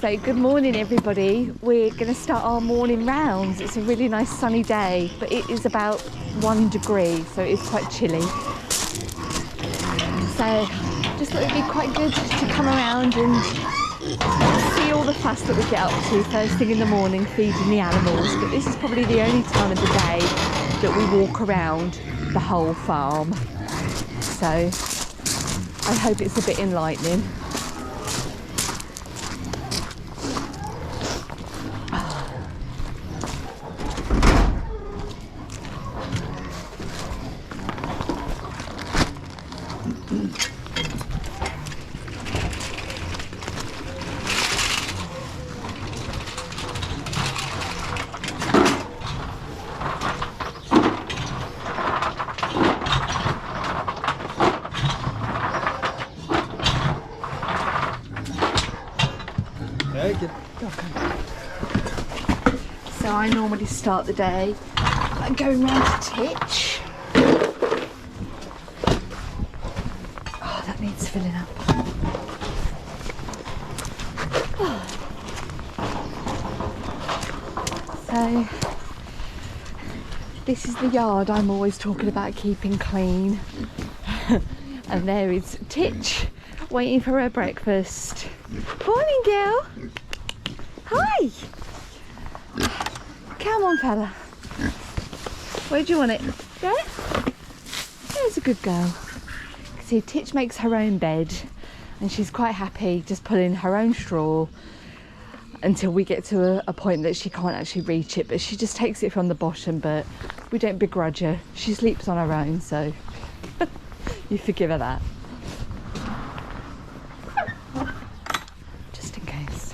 So good morning everybody. We're going to start our morning rounds. It's a really nice sunny day, but it is about 1 degree, so it's quite chilly. So just thought it'd be quite good to come around and see all the fuss that we get up to first thing in the morning, feeding the animals. But this is probably the only time of the day that we walk around the whole farm. So I hope it's a bit enlightening. So I normally start the day by going round to Titch. Oh, that needs filling up. Oh. So this is the yard I'm always talking about keeping clean. And there is Titch waiting for her breakfast. Morning, girl. Hi. Come on, fella. Where do you want it? There? There's a good girl. See, Titch makes her own bed and she's quite happy just pulling her own straw until we get to a point that she can't actually reach it, but she just takes it from the bottom, but we don't begrudge her. She sleeps on her own, so you forgive her that. Just in case.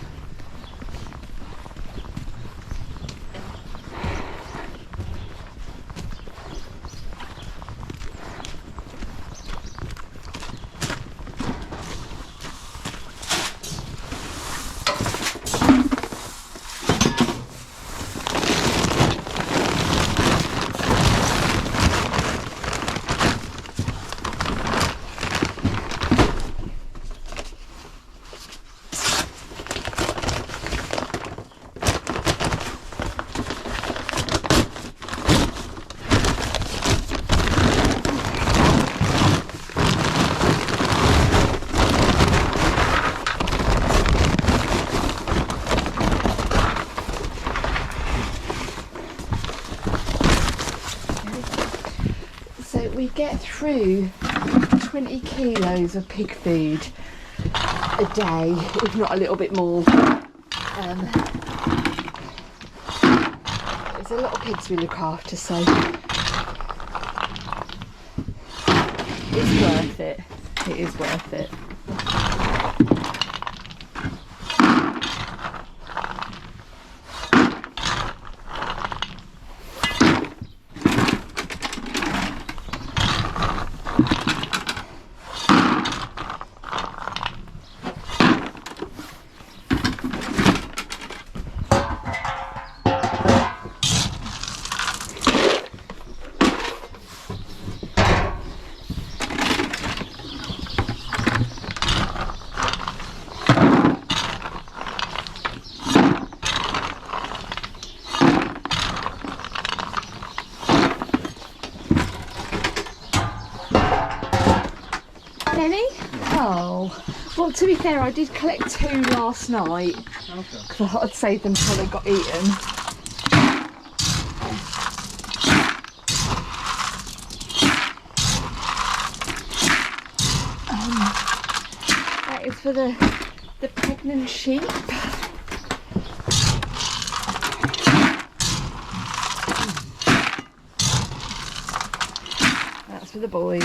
We get through 20 kilos of pig food a day, if not a little bit more. There's a lot of pigs we look after, so it's worth it. It is worth it. Oh, well, to be fair, I did collect 2 last night because I thought I'd save them until they got eaten. That is for the pregnant sheep. That's for the boys.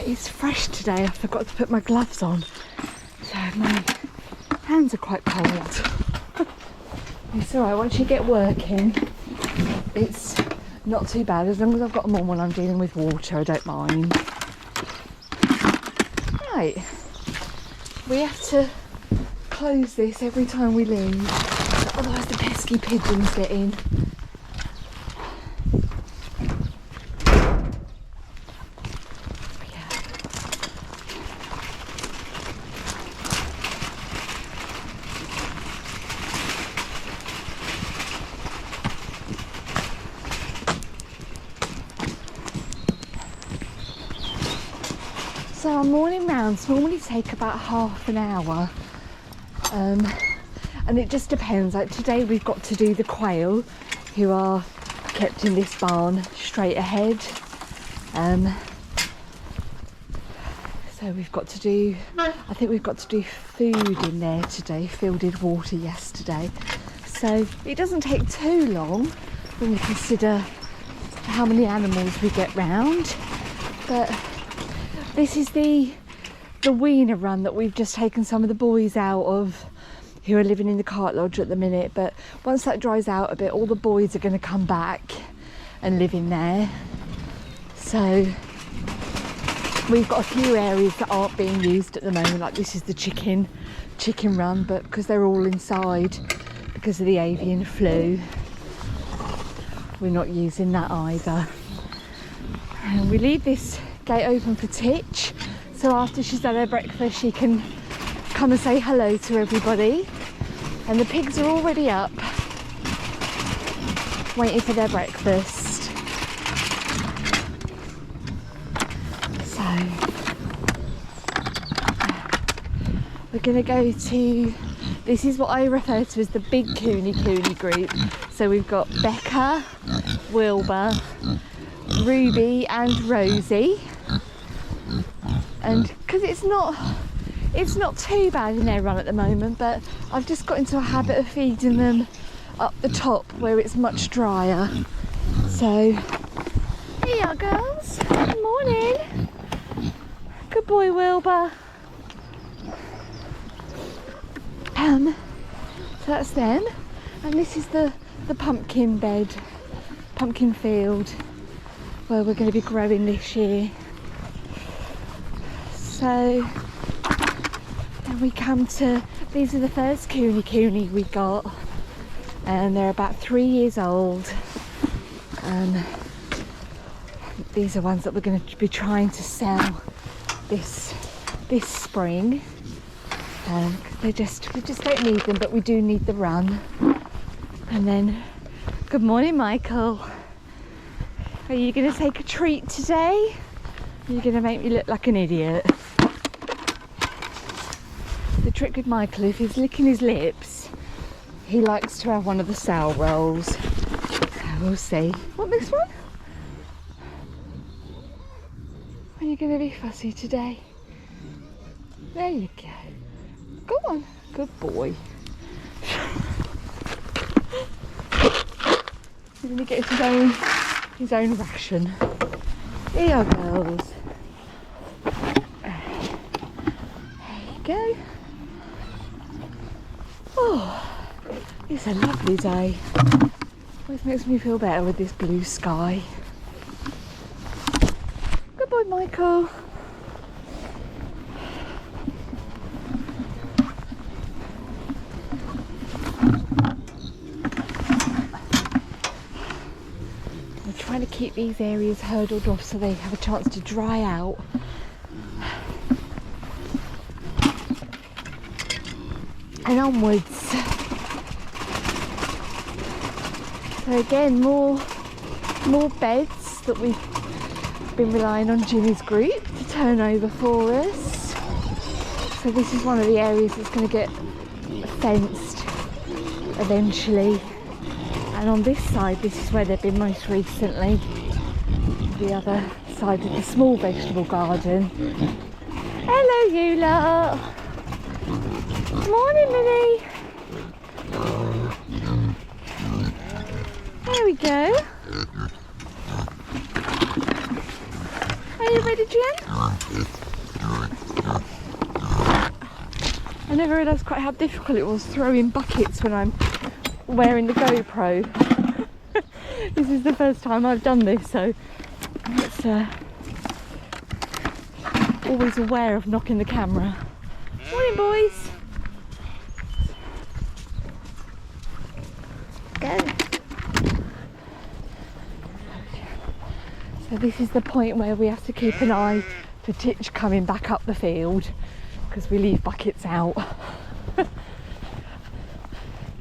It's fresh today. I forgot to put my gloves on, so my hands are quite cold. It's alright, once you get working it's not too bad. As long as I've got them on when I'm dealing with water, I don't mind. Right, we have to close this every time we leave, otherwise the pesky pigeons get in. So our morning rounds normally take about half an hour, and it just depends. Like today we've got to do the quail, who are kept in this barn straight ahead. So we've got to do, I think we've got to do food in there today, fielded water yesterday. So it doesn't take too long when you consider how many animals we get round. But this is the weaner run that we've just taken some of the boys out of, who are living in the cart lodge at the minute. But once that dries out a bit, all the boys are going to come back and live in there. So we've got a few areas that aren't being used at the moment, like this is the chicken run, but because they're all inside because of the avian flu, we're not using that either. And we leave this gate open for Titch, so after she's had her breakfast she can come and say hello to everybody. And the pigs are already up waiting for their breakfast. So we're going to go to, this is what I refer to as the big Kune Kune group. So we've got Becca, Wilbur, Ruby and Rosie. And because it's not too bad in their run at the moment, but I've just got into a habit of feeding them up the top where it's much drier. So here you are, girls. Good morning. Good boy, Wilbur. So that's them, and this is the pumpkin bed, pumpkin field where we're going to be growing this year. So then we come to, these are the first Kune Kune we got, and they're about 3 years old, and these are ones that we're going to be trying to sell this spring. We just don't need them, but we do need the run. And then, good morning, Michael. Are you going to take a treat today? Are you going to make me look like an idiot? The trick with Michael, if he's licking his lips, he likes to have one of the sow rolls. So we'll see. What, this one? Are you going to be fussy today? There you go. Go on, good boy. He's going to get his own ration. Here, girls. There you go. Oh, it's a lovely day. Always makes me feel better with this blue sky. Good boy, Michael. Trying to keep these areas hurdled off so they have a chance to dry out. And onwards. So again, more beds that we've been relying on Jimmy's group to turn over for us. So this is one of the areas that's going to get fenced eventually. And on this side, this is where they've been most recently. The other side of the small vegetable garden. Hello, you lot. Morning, Minnie. There we go. Are you ready, Jen? I never realised quite how difficult it was throwing buckets when I'm wearing the GoPro. This is the first time I've done this, so let's always aware of knocking the camera. Morning, boys. Go. So this is the point where we have to keep an eye for Titch coming back up the field, because we leave buckets out.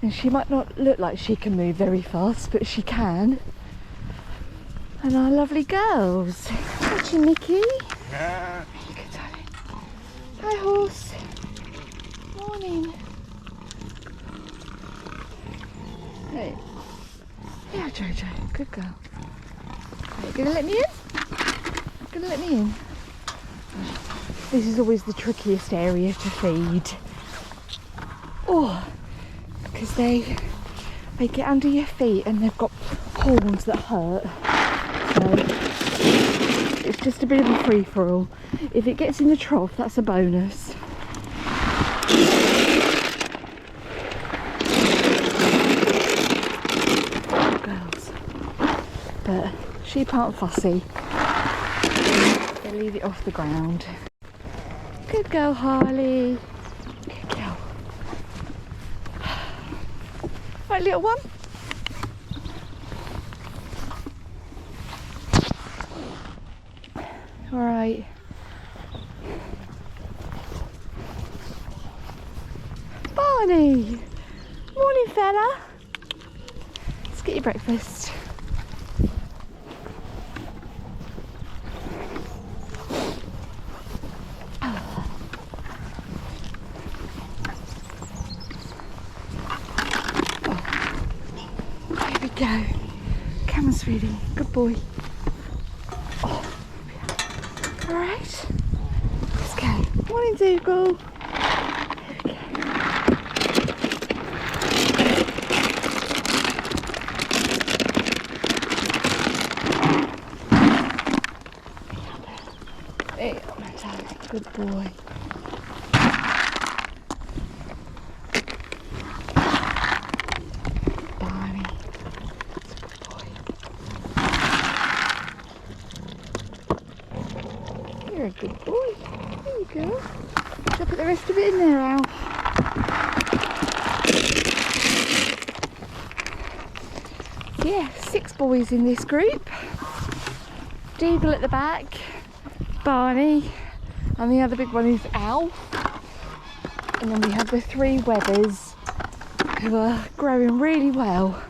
And she might not look like she can move very fast, but she can. And our lovely girls. Watching Mickey. There you go, darling. Hi, horse. Morning. Hey. Yeah, Jojo. Good girl. Are you gonna let me in? Gonna let me in? This is always the trickiest area to feed. Oh, because they get under your feet and they've got horns that hurt. So it's just a bit of a free-for-all. If it gets in the trough, that's a bonus. Girls. But sheep aren't fussy. They leave it off the ground. Good girl, Harley. Good girl. Right, little one. All right. Barney. Morning, fella. Let's get your breakfast. Go. Come on, sweetie. Good boy. Oh. All right. Let's go. Morning, Dougal. There we go. There you go, my darling. Good boy. You're a good boy. There you go. Shall I put the rest of it in there, Al? Yeah, 6 boys in this group. Dougal at the back, Barney, and the other big one is Al. And then we have the 3 Webbers who are growing really well,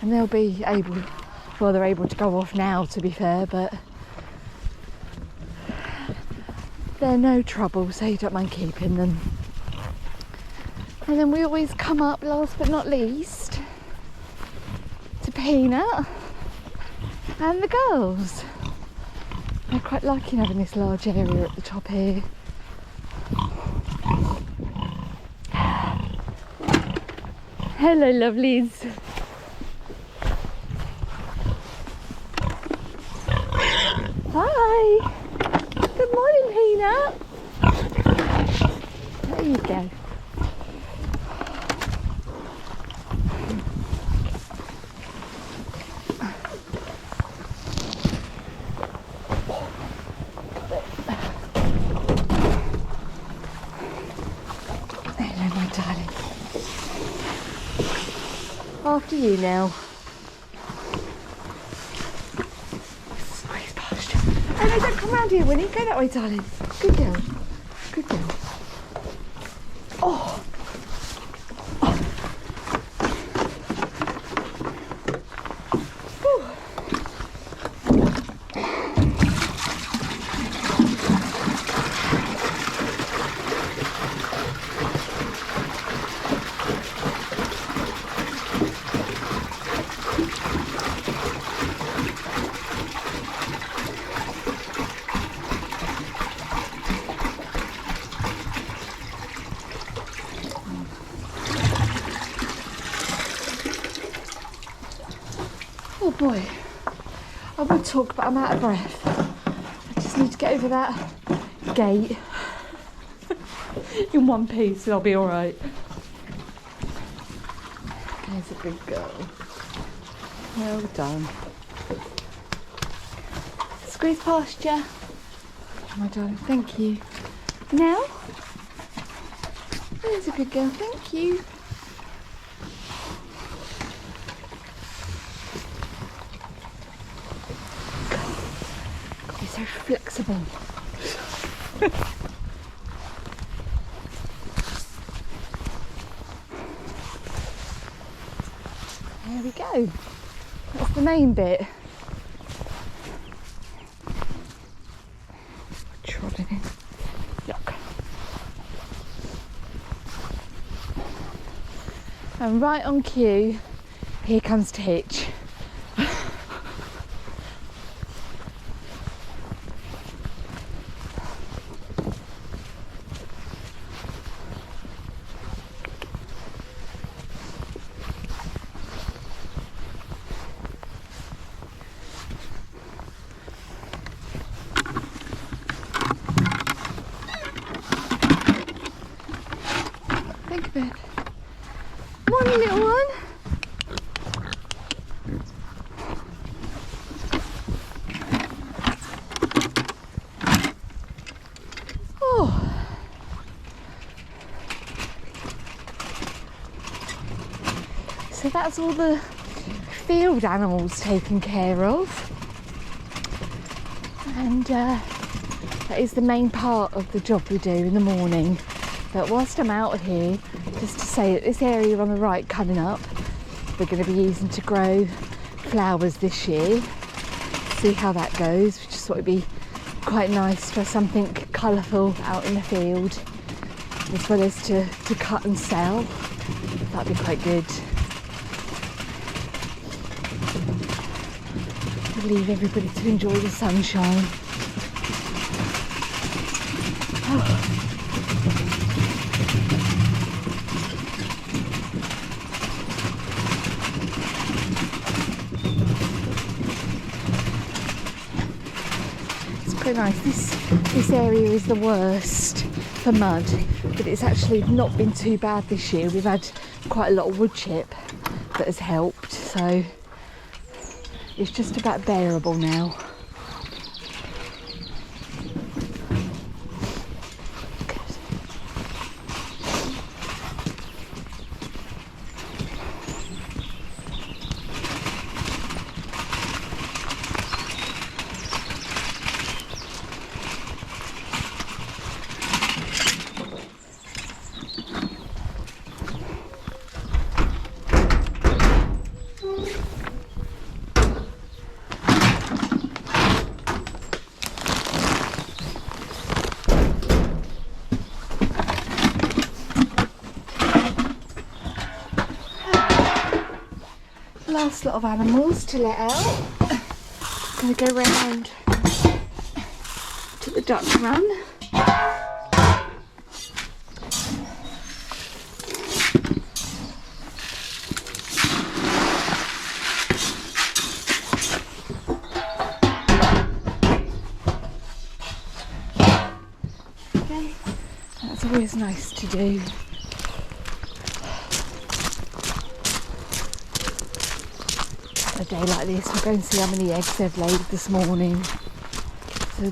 and they'll be able, well, they're able to go off now, to be fair, but they're no trouble, so you don't mind keeping them. And then we always come up, last but not least, to Peanut and the girls. They're quite liking having this large area at the top here. Hello, lovelies. Hi. Good morning, Peanut. There you go. Hello, my darling. After you now. Oh no, don't come round here, Winnie. Go that way, darling. Good girl. Good girl. Oh. Oh boy, I would talk, but I'm out of breath. I just need to get over that gate in one piece and I'll be alright. There's a good girl. Well done. Squeeze past you. my darling, thank you. Now, there's a good girl, thank you. God, you're so flexible. There we go. That's the main bit. Trotting in. Look. And right on cue, here comes Titch. Think of it. One little one. Oh. So that's all the field animals taken care of. And that is the main part of the job we do in the morning. But whilst I'm out here, just to say that this area on the right coming up, we're going to be using to grow flowers this year. See how that goes. We just thought it'd be quite nice to have something colourful out in the field, as well as to cut and sell. That'd be quite good. We'll leave everybody to enjoy the sunshine. Oh. Quite nice. This area is the worst for mud, but it's actually not been too bad this year. We've had quite a lot of wood chip that has helped, so it's just about bearable now. Last lot of animals to let out. I'm going to go round to the duck run. Okay, that's always nice to do. A day like this, we'll go and see how many eggs they've laid this morning. So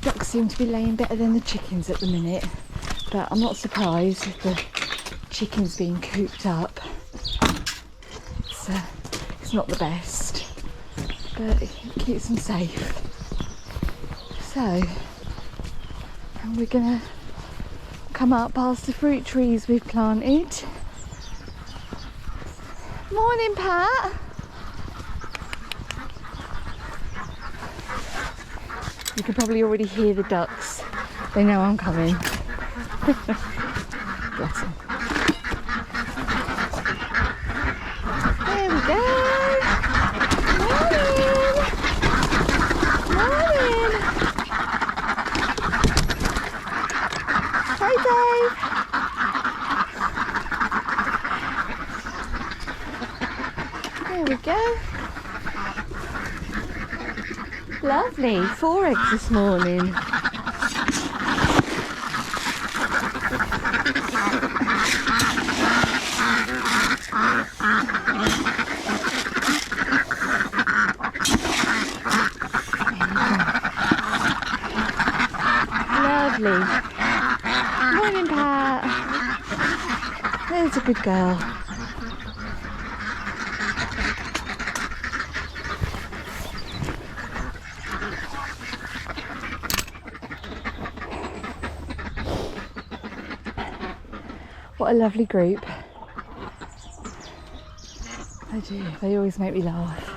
ducks seem to be laying better than the chickens at the minute, but I'm not surprised with the chickens being cooped up. It's not the best, but it keeps them safe. So, and we're gonna come up past the fruit trees we've planted. Morning, Pat. You can probably already hear the ducks. They know I'm coming. Bless them. There we go. Morning. Morning. Hi, Dave. There we go. Lovely, 4 eggs this morning. There's a good girl. What a lovely group. I do, they always make me laugh.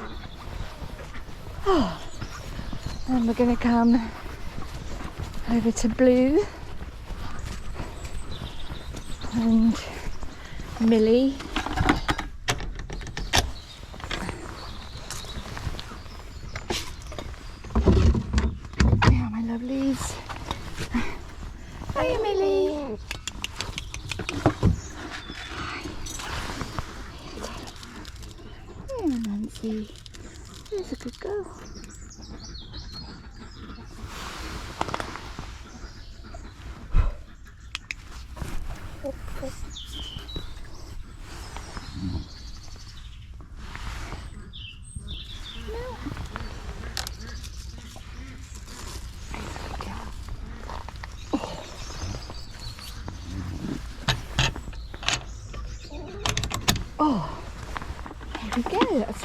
Oh, and we're going to come over to Blue and Millie. Yeah, my lovelies. Hiya, Millie. Hiya, Nancy. There's a good girl. Oh, there we go. That's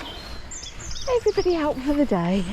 everybody out for the day.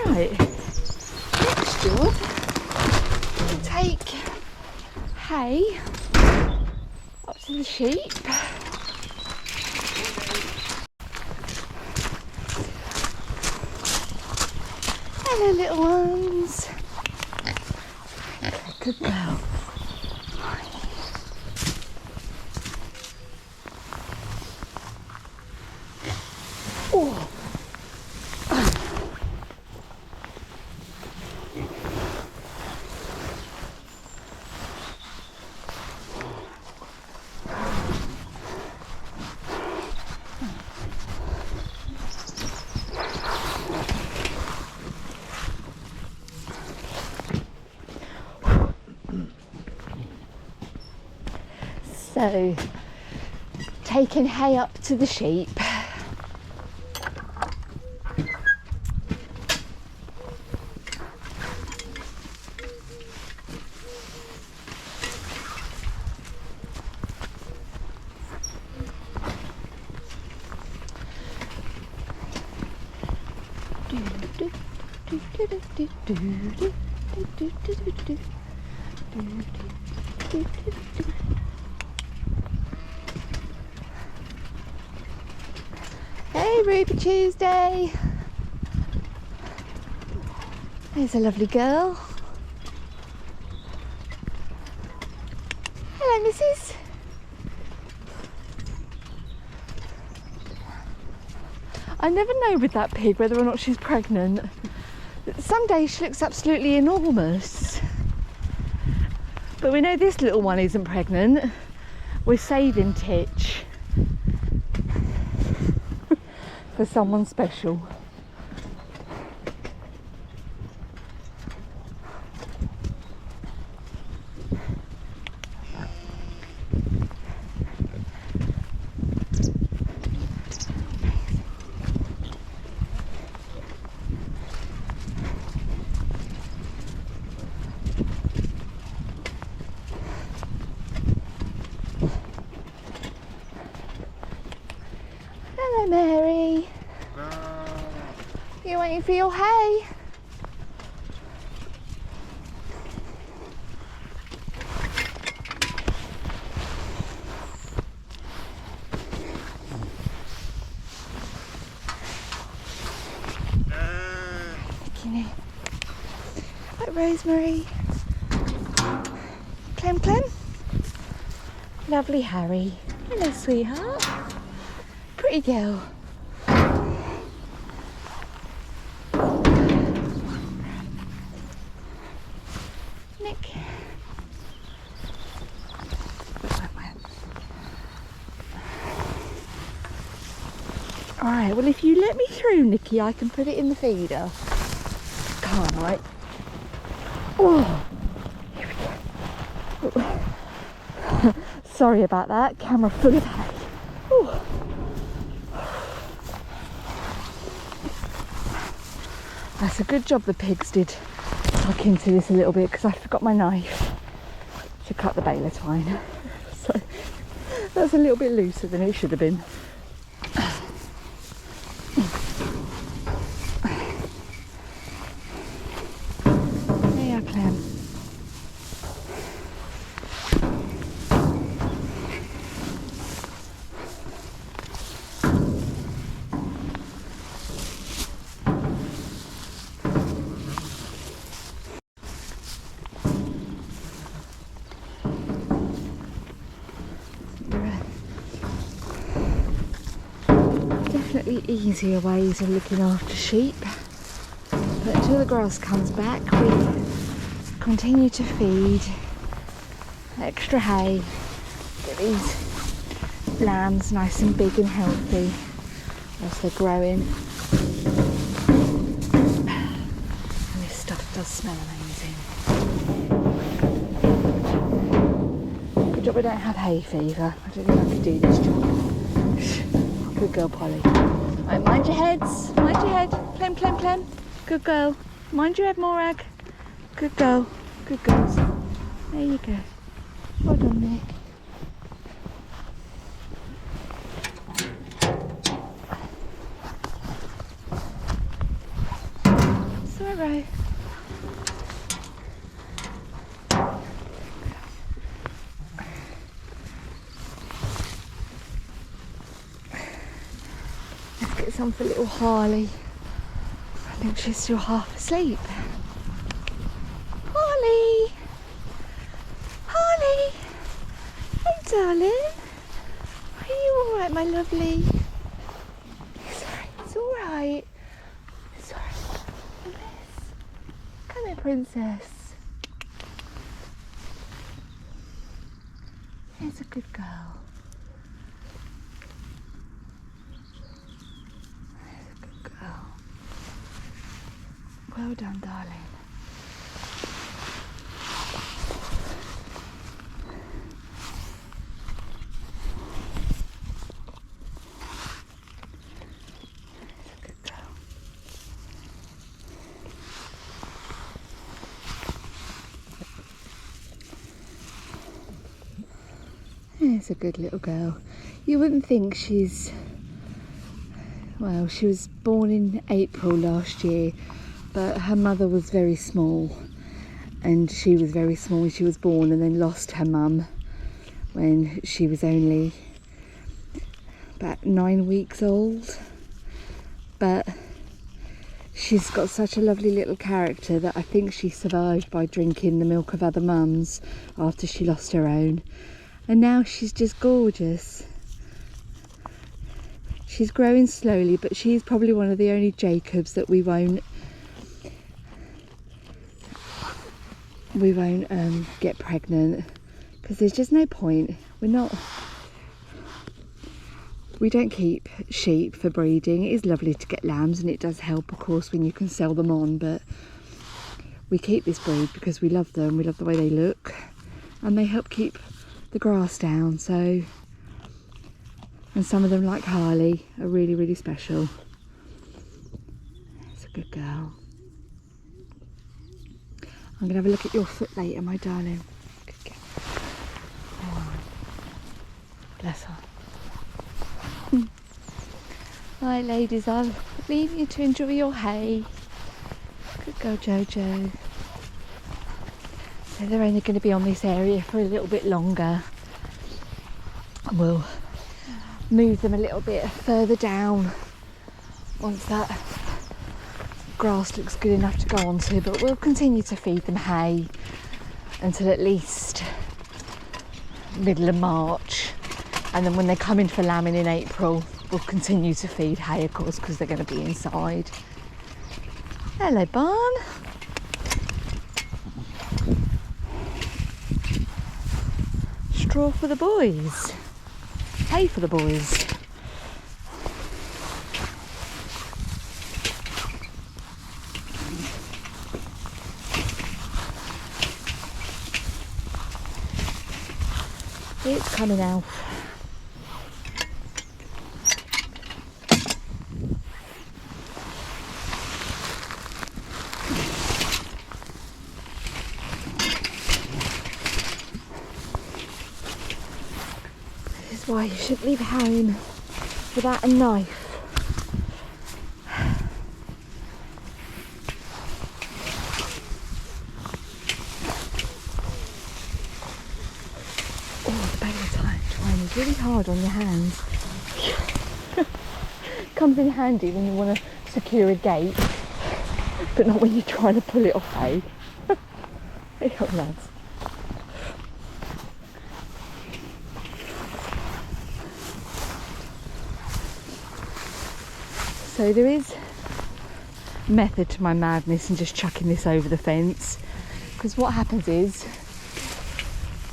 Right, next job, we'll take hay up to the sheep. Hello, little ones. Good girl. Oh. So, taking hay up to the sheep. Hey, Ruby Tuesday. There's a lovely girl. Hello, Mrs. I never know with that pig whether or not she's pregnant. Some days she looks absolutely enormous. But we know this little one isn't pregnant. We're saving Titch for someone special. Hello, Mary. You waiting for your hay? right, Rosemary. Clem, Clem. Lovely Harry. Hello, sweetheart. Pretty girl. Nick. Alright, well if you let me through, Nicky, I can put it in the feeder. Can't I? Oh, here we go. Oh. Sorry about that, camera full of hay. Oh. That's a good job the pigs did tuck into this a little bit, because I forgot my knife to cut the baler twine. So that's a little bit looser than it should have been. Definitely easier ways of looking after sheep, but until the grass comes back we continue to feed extra hay, get these lambs nice and big and healthy whilst they're growing. And this stuff does smell amazing. Good job I don't have hay fever. I don't think I could do this job. Good girl, Polly. Right, mind your heads. Mind your head. Clem, Clem, Clem. Good girl. Mind your head, Morag. Good girl. Good girls. There you go. Well done, Nick. Sorry. Some for little Harley. I think she's still half asleep. Harley! Harley! Hey darling! Are you alright, my lovely? It's alright, it's alright. It's alright. Yes. Come here, princess. There's a good girl. Well done, darling. That's a good girl. It's a good little girl. You wouldn't think she's... Well, she was born in April last year. But her mother was very small, and she was very small when she was born, and then lost her mum when she was only about 9 weeks old. But she's got such a lovely little character that I think she survived by drinking the milk of other mums after she lost her own, and now she's just gorgeous. She's growing slowly, but she's probably one of the only Jacobs that we won't get pregnant, because there's just no point. We don't keep sheep for breeding. It is lovely to get lambs, and it does help, of course, when you can sell them on, but we keep this breed because we love them. We love the way they look, and they help keep the grass down. So, and some of them, like Harley, are really, really special. It's a good girl. I'm going to have a look at your foot later, my darling. Good girl. Oh, bless her. Right, ladies, I'll leave you to enjoy your hay. Good girl, Jojo. So they're only going to be on this area for a little bit longer. And we'll move them a little bit further down once that grass looks good enough to go onto, but we'll continue to feed them hay until at least middle of March, and then when they come in for lambing in April, we'll continue to feed hay, of course, because they're going to be inside. Hello, barn. Straw for the boys, hay for the boys. It's coming out. This is why you shouldn't leave home without a knife. Really hard on your hands. Comes in handy when you want to secure a gate, but not when you're trying to pull it off, eh? Hey up, lads. So there is method to my madness in just chucking this over the fence, because what happens is,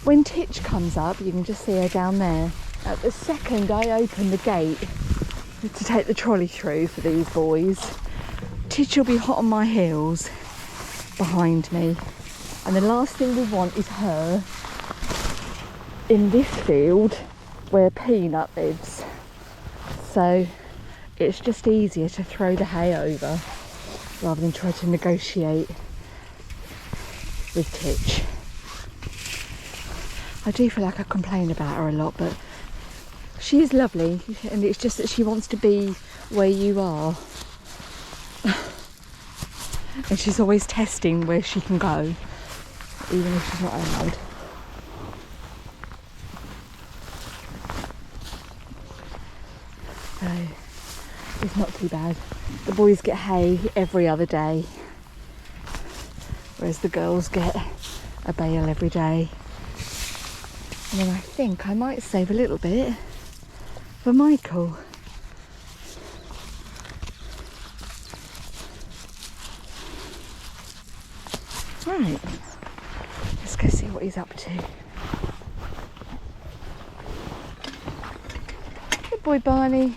when Titch comes up, you can just see her down there. At the second I open the gate to take the trolley through for these boys, Titch will be hot on my heels behind me. And the last thing we want is her in this field where Peanut lives. So it's just easier to throw the hay over rather than try to negotiate with Titch. I do feel like I complain about her a lot, but she is lovely, and it's just that she wants to be where you are. And she's always testing where she can go, even if she's not allowed. So, it's not too bad. The boys get hay every other day, whereas the girls get a bale every day. And then I think I might save a little bit for Michael. Right, let's go see what he's up to. Good boy, Barney.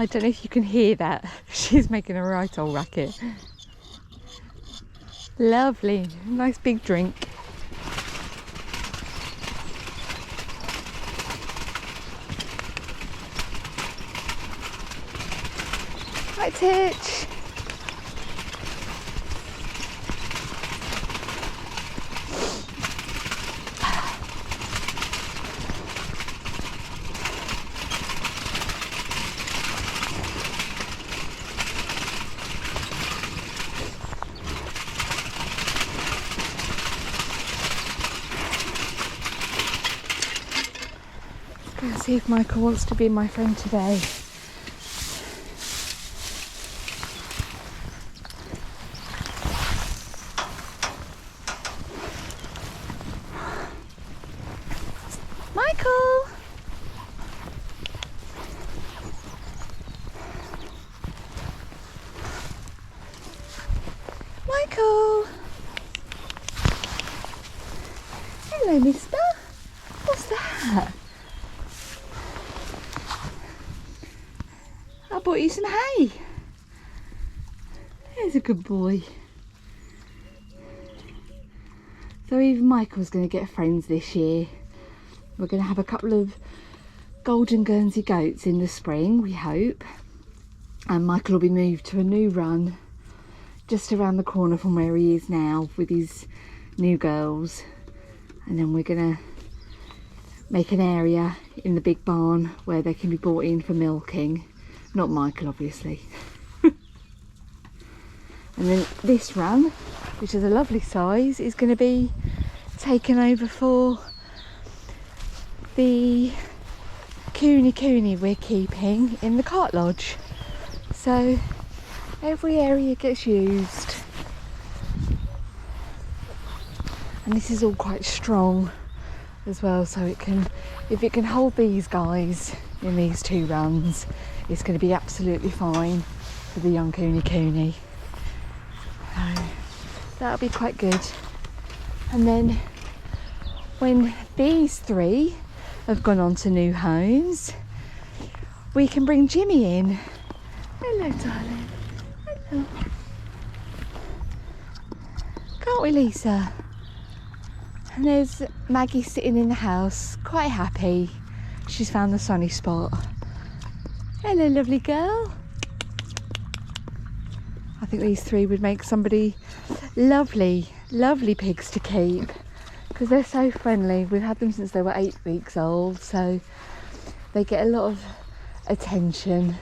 I don't know if you can hear that. She's making a right old racket. Lovely, nice big drink. Right, Titch. Let's see if Michael wants to be my friend today. Michael! Michael! Hello, mister. What's that? I bought you some hay. There's a good boy. So even Michael's going to get friends this year. We're going to have a couple of golden Guernsey goats in the spring, we hope. And Michael will be moved to a new run just around the corner from where he is now with his new girls. And then we're going to make an area in the big barn where they can be brought in for milking. Not Michael, obviously. And then this run, which is a lovely size, is going to be taken over for the Kune Kune we're keeping in the cart lodge. So every area gets used. And this is all quite strong as well, so if it can hold these guys in these 2 runs, it's going to be absolutely fine for the young Kune Kune. So that'll be quite good. And then when these 3 have gone on to new homes, we can bring Jimmy in. Hello, darling. Hello. Can't we, Lisa? And there's Maggie sitting in the house, quite happy. She's found the sunny spot. Hello, lovely girl. I think these 3 would make somebody lovely pigs to keep, because they're so friendly. We've had them since they were 8 weeks old, so they get a lot of attention.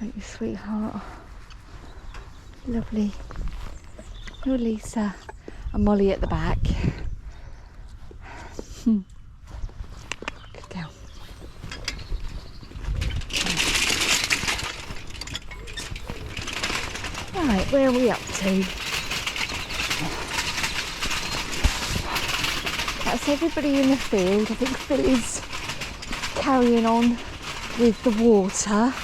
Don't you, sweetheart? Lovely. You're Lisa. And Molly at the back. Good girl. Right, where are we up to? That's everybody in the field. I think Phil is carrying on with the water.